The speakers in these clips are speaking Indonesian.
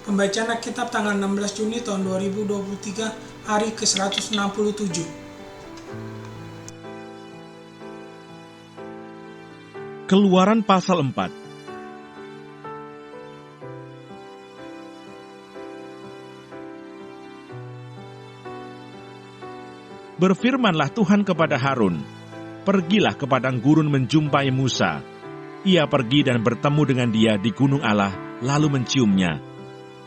Pembacaan Alkitab tanggal 16 Juni tahun 2023, hari ke-167. Keluaran pasal 4. Berfirmanlah Tuhan kepada Harun, "Pergilah ke padang gurun menjumpai Musa." Ia pergi dan bertemu dengan dia di gunung Allah, lalu menciumnya.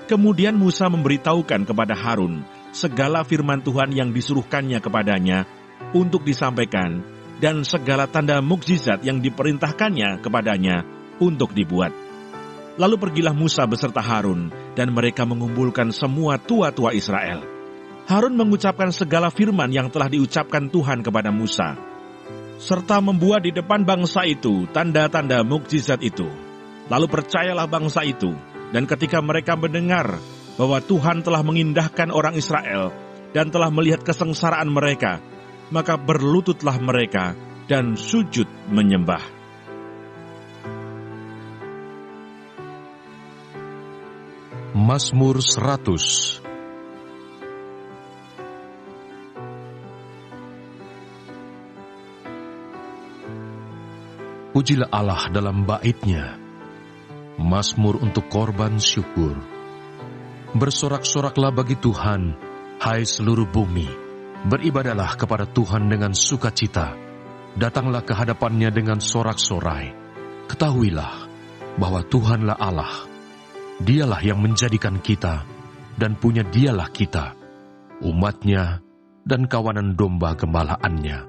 Kemudian Musa memberitahukan kepada Harun segala firman Tuhan yang disuruhkannya kepadanya untuk disampaikan, dan segala tanda mukjizat yang diperintahkannya kepadanya untuk dibuat. Lalu pergilah Musa beserta Harun, dan mereka mengumpulkan semua tua-tua Israel. Harun mengucapkan segala firman yang telah diucapkan Tuhan kepada Musa, serta membuat di depan bangsa itu tanda-tanda mukjizat itu. Lalu percayalah bangsa itu, dan ketika mereka mendengar bahwa Tuhan telah mengindahkan orang Israel dan telah melihat kesengsaraan mereka, maka berlututlah mereka dan sujud menyembah. Mazmur 100. Pujilah Allah dalam bait-Nya. Mazmur untuk korban syukur. Bersorak-soraklah bagi Tuhan, hai seluruh bumi. Beribadahlah kepada Tuhan dengan sukacita. Datanglah ke hadapan-Nya dengan sorak-sorai. Ketahuilah bahwa Tuhanlah Allah. Dialah yang menjadikan kita, dan punya Dialah kita, umat-Nya dan kawanan domba gembalaannya.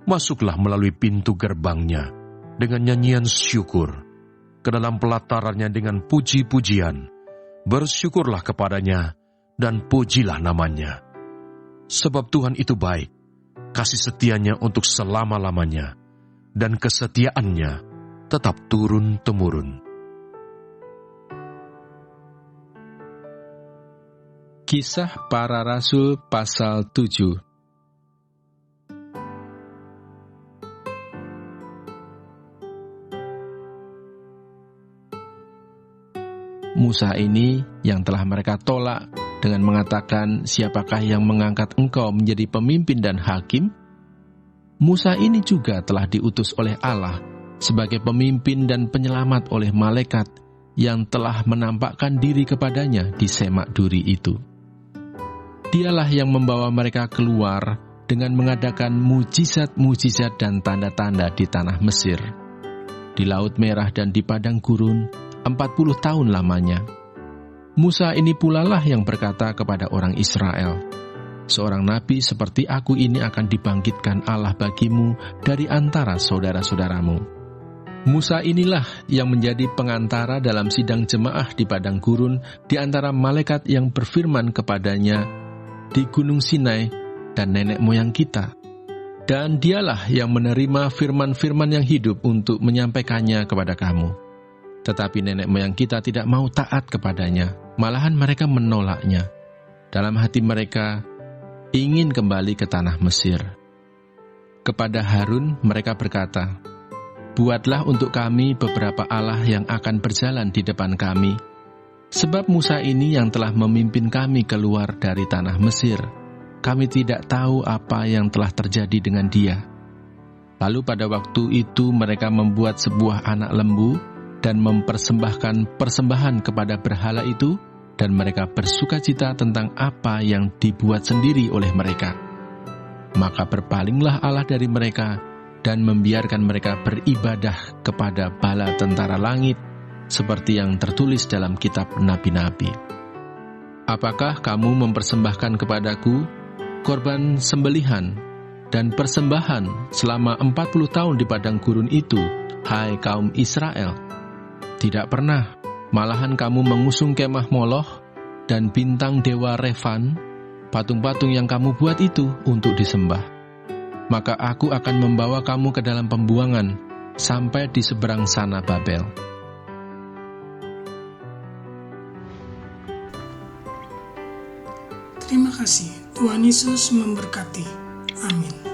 Masuklah melalui pintu gerbang-Nya dengan nyanyian syukur, ke dalam pelatarannya dengan puji-pujian. Bersyukurlah kepadanya dan pujilah namanya. Sebab Tuhan itu baik, kasih setia-Nya untuk selama-lamanya, dan kesetiaan-Nya tetap turun-temurun. Kisah Para Rasul pasal 7. Musa ini yang telah mereka tolak dengan mengatakan, "Siapakah yang mengangkat engkau menjadi pemimpin dan hakim?" Musa ini juga telah diutus oleh Allah sebagai pemimpin dan penyelamat oleh malaikat yang telah menampakkan diri kepadanya di semak duri itu. Dialah yang membawa mereka keluar dengan mengadakan mujizat-mujizat dan tanda-tanda di tanah Mesir, di Laut Merah dan di padang gurun, 40 tahun lamanya. Musa ini pula lah yang berkata kepada orang Israel, "Seorang nabi seperti aku ini akan dibangkitkan Allah bagimu dari antara saudara-saudaramu." Musa inilah yang menjadi pengantara dalam sidang jemaah di padang gurun di antara malaikat yang berfirman kepadanya di Gunung Sinai dan nenek moyang kita. Dan dialah yang menerima firman-firman yang hidup untuk menyampaikannya kepada kamu. Tetapi nenek moyang kita tidak mau taat kepadanya, malahan mereka menolaknya. Dalam hati mereka ingin kembali ke tanah Mesir. Kepada Harun mereka berkata, "Buatlah untuk kami beberapa Allah yang akan berjalan di depan kami. Sebab Musa ini yang telah memimpin kami keluar dari tanah Mesir. Kami tidak tahu apa yang telah terjadi dengan dia." Lalu pada waktu itu mereka membuat sebuah anak lembu dan mempersembahkan persembahan kepada berhala itu, dan mereka bersukacita tentang apa yang dibuat sendiri oleh mereka. Maka berpalinglah Allah dari mereka dan membiarkan mereka beribadah kepada bala tentara langit, seperti yang tertulis dalam kitab nabi-nabi. "Apakah kamu mempersembahkan kepadaku korban sembelihan dan persembahan selama 40 tahun di padang gurun itu, hai kaum Israel? Tidak pernah, malahan kamu mengusung kemah Moloch dan bintang dewa Refan, patung-patung yang kamu buat itu untuk disembah. Maka aku akan membawa kamu ke dalam pembuangan sampai di seberang sana Babel." Terima kasih. Tuhan Yesus memberkati. Amin.